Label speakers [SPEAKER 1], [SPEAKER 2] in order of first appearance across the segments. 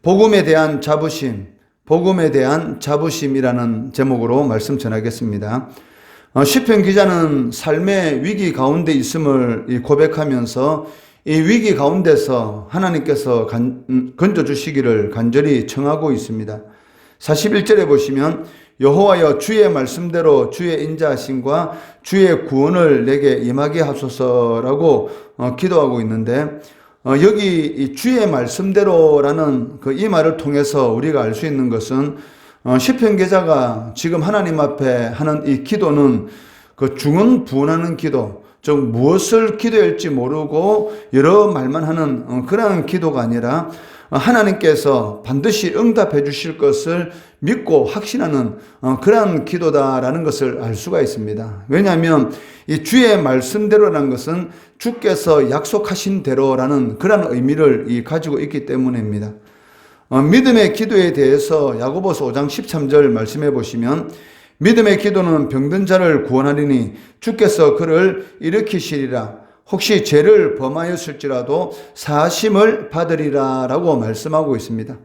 [SPEAKER 1] 복음에 대한 자부심, 복음에 대한 자부심이라는 제목으로 말씀 전하겠습니다. 시편 기자는 삶의 위기 가운데 있음을 고백하면서 이 위기 가운데서 하나님께서 건져주시기를 간절히 청하고 있습니다. 41절에 보시면 여호와여 주의 말씀대로 주의 인자하심과 주의 구원을 내게 임하게 하소서라고 기도하고 있는데, 여기 이 주의 말씀대로라는 이 말을 통해서 우리가 알 수 있는 것은 시편 기자가 지금 하나님 앞에 하는 이 기도는 중언부언하는 기도, 즉 무엇을 기도해야 할지 모르고 여러 말만 하는 그러한 기도가 아니라 하나님께서 반드시 응답해 주실 것을 믿고 확신하는 그러한 기도다라는 것을 알 수가 있습니다. 왜냐하면 이 주의 말씀대로라는 것은 주께서 약속하신 대로라는 그러한 의미를 가지고 있기 때문입니다. 믿음의 기도에 대해서 야고보서 5장 13절 말씀해 보시면 믿음의 기도는 병든 자를 구원하리니 주께서 그를 일으키시리라. 혹시 죄를 범하였을지라도 사하심을 받으리라 라고 말씀하고 있습니다.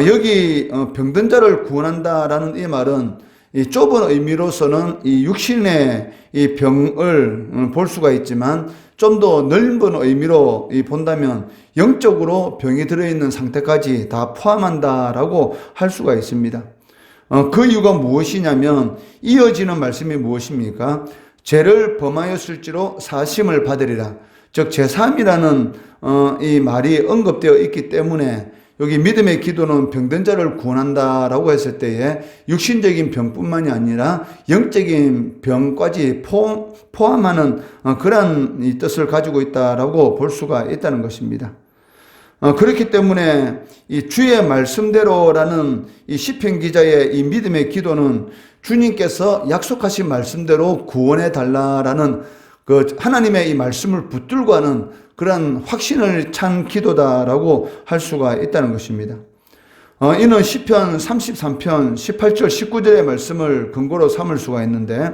[SPEAKER 1] 여기 병든 자를 구원한다라는 이 말은 이 좁은 의미로서는 이 육신의 이 병을 볼 수가 있지만 좀 더 넓은 의미로 본다면 영적으로 병이 들어있는 상태까지 다 포함한다라고 할 수가 있습니다. 그 이유가 무엇이냐면 이어지는 말씀이 무엇입니까? 죄를 범하였을지로 사심을 받으리라. 즉 제3이라는 이 말이 언급되어 있기 때문에 여기 믿음의 기도는 병든 자를 구원한다라고 했을 때에 육신적인 병뿐만이 아니라 영적인 병까지 포함하는 그러한 이 뜻을 가지고 있다라고 볼 수가 있다는 것입니다. 그렇기 때문에 이 주의 말씀대로라는 이 시편 기자의 이 믿음의 기도는 주님께서 약속하신 말씀대로 구원해 달라라는 하나님의 이 말씀을 붙들고 하는 그런 확신을 찬 기도다라고 할 수가 있다는 것입니다. 이는 시편 33편 18절 19절의 말씀을 근거로 삼을 수가 있는데,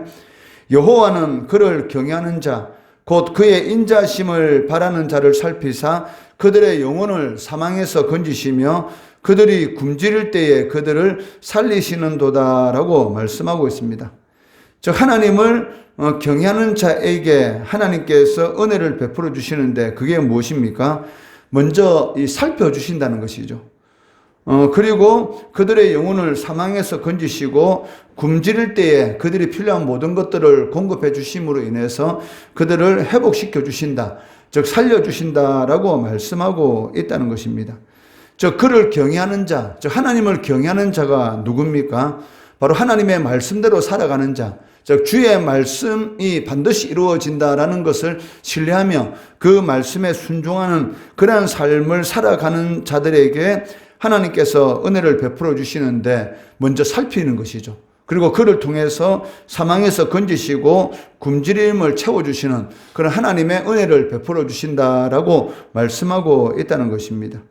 [SPEAKER 1] 여호와는 그를 경외하는 자 곧 그의 인자심을 바라는 자를 살피사 그들의 영혼을 사망에서 건지시며 그들이 굶주릴 때에 그들을 살리시는도다라고 말씀하고 있습니다. 즉 하나님을 경외하는 자에게 하나님께서 은혜를 베풀어 주시는데 그게 무엇입니까? 먼저 살펴주신다는 것이죠. 그리고 그들의 영혼을 사망에서 건지시고 굶주릴 때에 그들이 필요한 모든 것들을 공급해 주심으로 인해서 그들을 회복시켜 주신다. 즉 살려주신다라고 말씀하고 있다는 것입니다. 즉 그를 경외하는 자, 즉 하나님을 경외하는 자가 누굽니까? 바로 하나님의 말씀대로 살아가는 자, 즉 주의 말씀이 반드시 이루어진다라는 것을 신뢰하며 그 말씀에 순종하는 그러한 삶을 살아가는 자들에게 하나님께서 은혜를 베풀어 주시는데 먼저 살피는 것이죠. 그리고 그를 통해서 사망에서 건지시고 굶주림을 채워주시는 그런 하나님의 은혜를 베풀어 주신다라고 말씀하고 있다는 것입니다.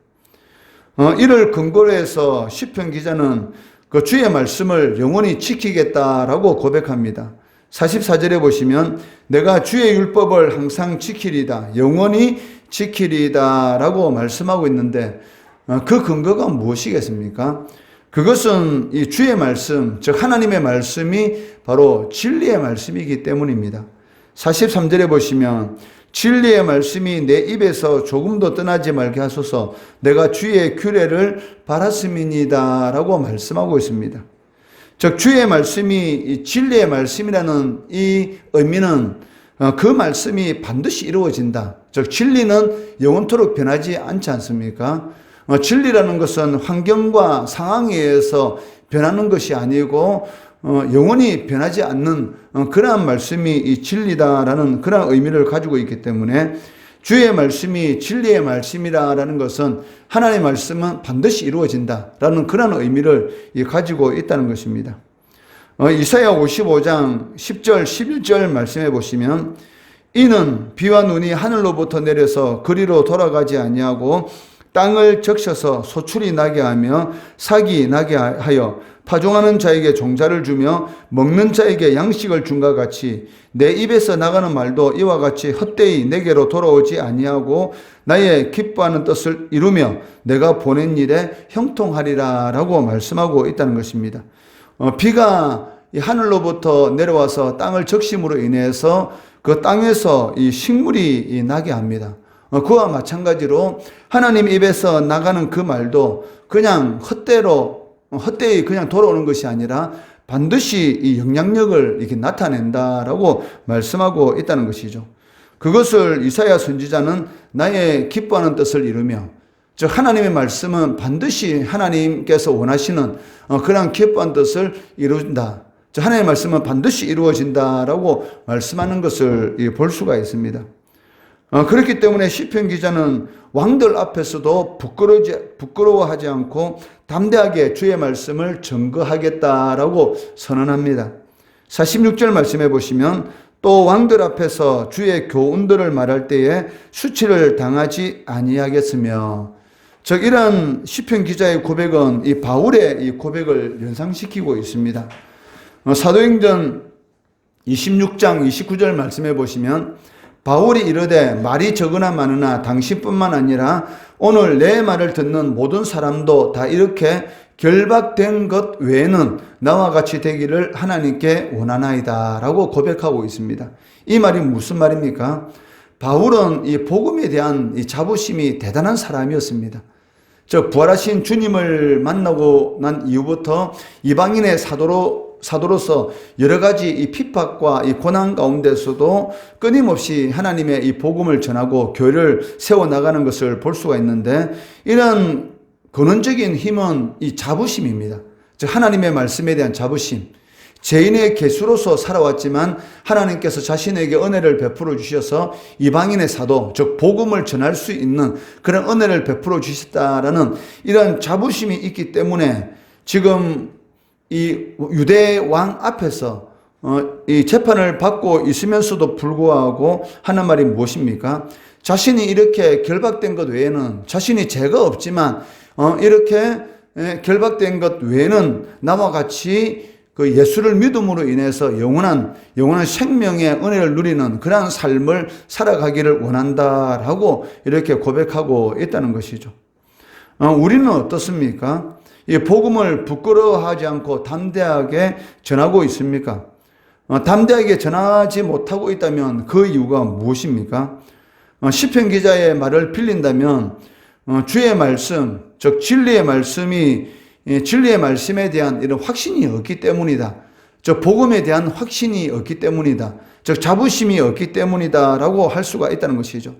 [SPEAKER 1] 이를 근거로 해서 시편 기자는 그 주의 말씀을 영원히 지키겠다라고 고백합니다. 44절에 보시면 내가 주의 율법을 항상 지키리다, 영원히 지키리다 라고 말씀하고 있는데, 그 근거가 무엇이겠습니까? 그것은 이 주의 말씀, 즉 하나님의 말씀이 바로 진리의 말씀이기 때문입니다. 43절에 보시면 진리의 말씀이 내 입에서 조금도 떠나지 말게 하소서 내가 주의 규례를 바랐음이니이다 라고 말씀하고 있습니다. 즉 주의 말씀이 진리의 말씀이라는 이 의미는 그 말씀이 반드시 이루어진다. 즉 진리는 영원토록 변하지 않지 않습니까? 진리라는 것은 환경과 상황에 의해서 변하는 것이 아니고 영원히 변하지 않는 그러한 말씀이 이 진리다라는 그러한 의미를 가지고 있기 때문에 주의 말씀이 진리의 말씀이라는 것은 하나님의 말씀은 반드시 이루어진다라는 그러한 의미를 가지고 있다는 것입니다. 이사야 55장 10절 11절 말씀해 보시면 이는 비와 눈이 하늘로부터 내려서 그리로 돌아가지 아니하고 땅을 적셔서 소출이 나게 하며 삭이 나게 하여 파종하는 자에게 종자를 주며 먹는 자에게 양식을 준과 같이 내 입에서 나가는 말도 이와 같이 헛되이 내게로 돌아오지 아니하고 나의 기뻐하는 뜻을 이루며 내가 보낸 일에 형통하리라 라고 말씀하고 있다는 것입니다. 비가 이 하늘로부터 내려와서 땅을 적심으로 인해서 그 땅에서 이 식물이 나게 합니다. 그와 마찬가지로 하나님 입에서 나가는 그 말도 그냥 헛되이 그냥 돌아오는 것이 아니라 반드시 이 영향력을 이렇게 나타낸다라고 말씀하고 있다는 것이죠. 그것을 이사야 선지자는 나의 기뻐하는 뜻을 이루며, 즉 하나님의 말씀은 반드시 하나님께서 원하시는 그런 기뻐한 뜻을 이룬다. 즉 하나님의 말씀은 반드시 이루어진다라고 말씀하는 것을 볼 수가 있습니다. 그렇기 때문에 시편 기자는 왕들 앞에서도 부끄러워하지 않고 담대하게 주의 말씀을 증거하겠다라고 선언합니다. 46절 말씀해 보시면 또 왕들 앞에서 주의 교훈들을 말할 때에 수치를 당하지 아니하겠으며, 즉 이런 시편 기자의 고백은 이 바울의 이 고백을 연상시키고 있습니다. 사도행전 26장 29절 말씀해 보시면 바울이 이르되 말이 적으나 많으나 당신뿐만 아니라 오늘 내 말을 듣는 모든 사람도 다 이렇게 결박된 것 외에는 나와 같이 되기를 하나님께 원하나이다 라고 고백하고 있습니다. 이 말이 무슨 말입니까? 바울은 이 복음에 대한 이 자부심이 대단한 사람이었습니다. 즉 부활하신 주님을 만나고 난 이후부터 이방인의 사도로서 여러 가지 이 핍박과 이 고난 가운데서도 끊임없이 하나님의 이 복음을 전하고 교회를 세워나가는 것을 볼 수가 있는데, 이런 근원적인 힘은 이 자부심입니다. 즉 하나님의 말씀에 대한 자부심. 죄인의 개수로서 살아왔지만 하나님께서 자신에게 은혜를 베풀어 주셔서 이방인의 사도, 즉 복음을 전할 수 있는 그런 은혜를 베풀어 주셨다라는 이런 자부심이 있기 때문에 지금 이 유대 왕 앞에서 이 재판을 받고 있으면서도 불구하고 하는 말이 무엇입니까? 자신이 이렇게 결박된 것 외에는, 자신이 죄가 없지만 이렇게 결박된 것 외에는 나와 같이 그 예수를 믿음으로 인해서 영원한 생명의 은혜를 누리는 그러한 삶을 살아가기를 원한다라고 이렇게 고백하고 있다는 것이죠. 우리는 어떻습니까? 이 복음을 부끄러워하지 않고 담대하게 전하고 있습니까? 담대하게 전하지 못하고 있다면 그 이유가 무엇입니까? 시편 기자의 말을 빌린다면 주의 말씀, 즉 진리의 말씀에 대한 이런 확신이 없기 때문이다. 즉 복음에 대한 확신이 없기 때문이다. 즉 자부심이 없기 때문이다라고 할 수가 있다는 것이죠.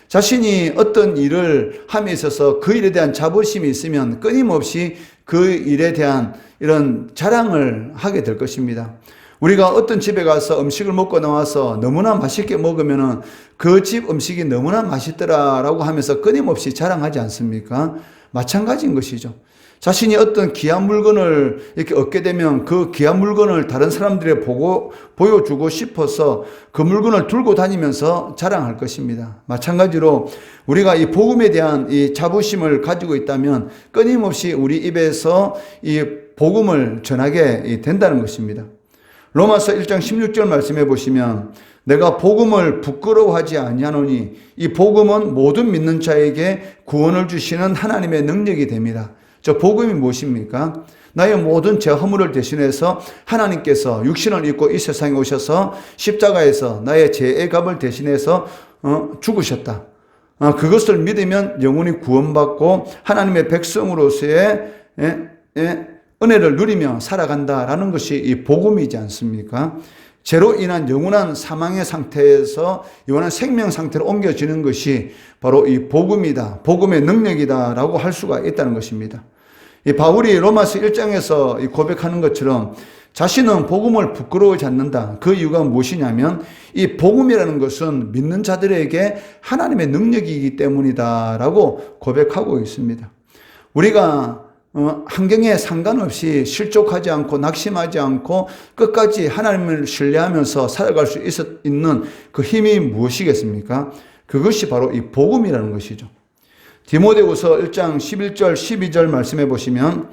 [SPEAKER 1] 자신이 어떤 일을 함에 있어서 그 일에 대한 자부심이 있으면 끊임없이 그 일에 대한 이런 자랑을 하게 될 것입니다. 우리가 어떤 집에 가서 음식을 먹고 나와서 너무나 맛있게 먹으면 그 집 음식이 너무나 맛있더라라고 하면서 끊임없이 자랑하지 않습니까? 마찬가지인 것이죠. 자신이 어떤 귀한 물건을 이렇게 얻게 되면 그 귀한 물건을 다른 사람들에게 보여주고 싶어서 그 물건을 들고 다니면서 자랑할 것입니다. 마찬가지로 우리가 이 복음에 대한 이 자부심을 가지고 있다면 끊임없이 우리 입에서 이 복음을 전하게 된다는 것입니다. 로마서 1장 16절 말씀해 보시면 내가 복음을 부끄러워하지 아니하노니 이 복음은 모든 믿는 자에게 구원을 주시는 하나님의 능력이 됩니다. 저 복음이 무엇입니까? 나의 모든 죄 허물을 대신해서 하나님께서 육신을 입고 이 세상에 오셔서 십자가에서 나의 죄의 값을 대신해서 죽으셨다. 그것을 믿으면 영원히 구원받고 하나님의 백성으로서의 은혜를 누리며 살아간다라는 것이 이 복음이지 않습니까? 죄로 인한 영원한 사망의 상태에서 영원한 생명 상태로 옮겨지는 것이 바로 이 복음이다. 복음의 능력이다라고 할 수가 있다는 것입니다. 이 바울이 로마서 1장에서 고백하는 것처럼 자신은 복음을 부끄러워하지 않는다. 그 이유가 무엇이냐면 이 복음이라는 것은 믿는 자들에게 하나님의 능력이기 때문이다라고 고백하고 있습니다. 우리가 환경에 상관없이 실족하지 않고 낙심하지 않고 끝까지 하나님을 신뢰하면서 살아갈 수 있는 그 힘이 무엇이겠습니까? 그것이 바로 이 복음이라는 것이죠. 디모데후서 1장 11절 12절 말씀해 보시면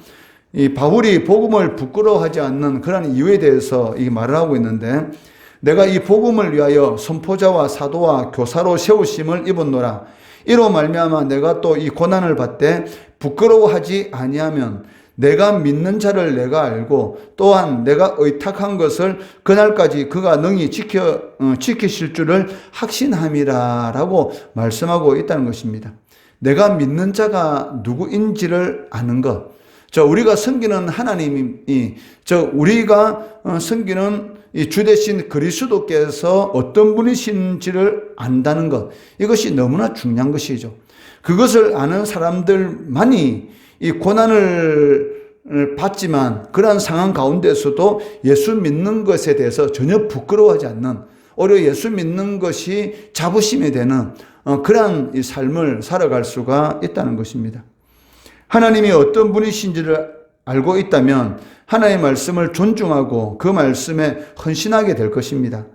[SPEAKER 1] 이 바울이 복음을 부끄러워하지 않는 그런 이유에 대해서 이 말을 하고 있는데, 내가 이 복음을 위하여 선포자와 사도와 교사로 세우심을 입었노라. 이로 말미암아 내가 또 이 고난을 받되 부끄러워하지 아니하면 내가 믿는 자를 내가 알고 또한 내가 의탁한 것을 그날까지 그가 능히 지키실 줄을 확신함이라 라고 말씀하고 있다는 것입니다. 내가 믿는 자가 누구인지를 아는 것. 우리가 섬기는 하나님이, 우리가 섬기는 이 주되신 그리스도께서 어떤 분이신지를 안다는 것. 이것이 너무나 중요한 것이죠. 그것을 아는 사람들만이 이 고난을 받지만 그러한 상황 가운데서도 예수 믿는 것에 대해서 전혀 부끄러워하지 않는, 오히려 예수 믿는 것이 자부심이 되는 그러한 이 삶을 살아갈 수가 있다는 것입니다. 하나님이 어떤 분이신지를 알고 있다면 하나님의 말씀을 존중하고 그 말씀에 헌신하게 될 것입니다.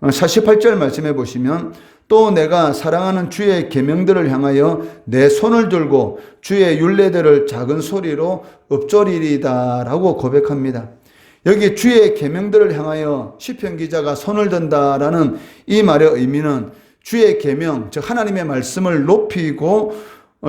[SPEAKER 1] 48절 말씀해 보시면 또 내가 사랑하는 주의 계명들을 향하여 내 손을 들고 주의 율례들을 작은 소리로 읊조리리다 라고 고백합니다. 여기 주의 계명들을 향하여 시편 기자가 손을 든다라는 이 말의 의미는 주의 계명, 즉 하나님의 말씀을 높이고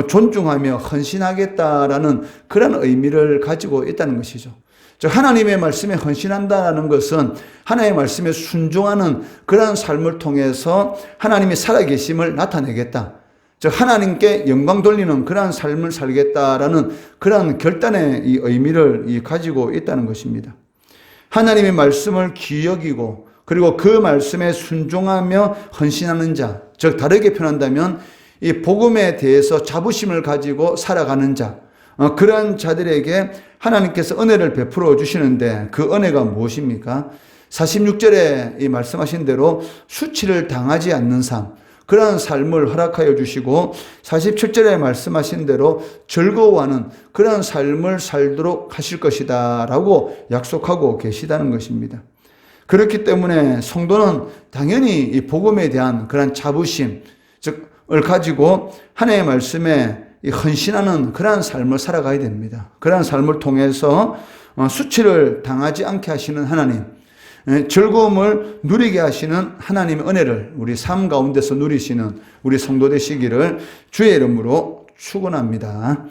[SPEAKER 1] 존중하며 헌신하겠다라는 그런 의미를 가지고 있다는 것이죠. 즉 하나님의 말씀에 헌신한다는 것은 하나님의 말씀에 순종하는 그런 삶을 통해서 하나님이 살아계심을 나타내겠다. 즉 하나님께 영광 돌리는 그러한 삶을 살겠다라는 그러한 결단의 이 의미를 가지고 있다는 것입니다. 하나님의 말씀을 귀히 여기고 그리고 그 말씀에 순종하며 헌신하는 자, 즉 다르게 표현한다면 이 복음에 대해서 자부심을 가지고 살아가는 자, 그런 자들에게 하나님께서 은혜를 베풀어 주시는데 그 은혜가 무엇입니까? 46절에 이 말씀하신 대로 수치를 당하지 않는 삶, 그러한 삶을 허락하여 주시고 47절에 말씀하신 대로 즐거워하는 그러한 삶을 살도록 하실 것이다 라고 약속하고 계시다는 것입니다. 그렇기 때문에 성도는 당연히 이 복음에 대한 그런 자부심, 즉을 가지고 하나님의 말씀에 헌신하는 그러한 삶을 살아가야 됩니다. 그러한 삶을 통해서 수치를 당하지 않게 하시는 하나님, 즐거움을 누리게 하시는 하나님의 은혜를 우리 삶 가운데서 누리시는 우리 성도 되시기를 주의 이름으로 축원합니다.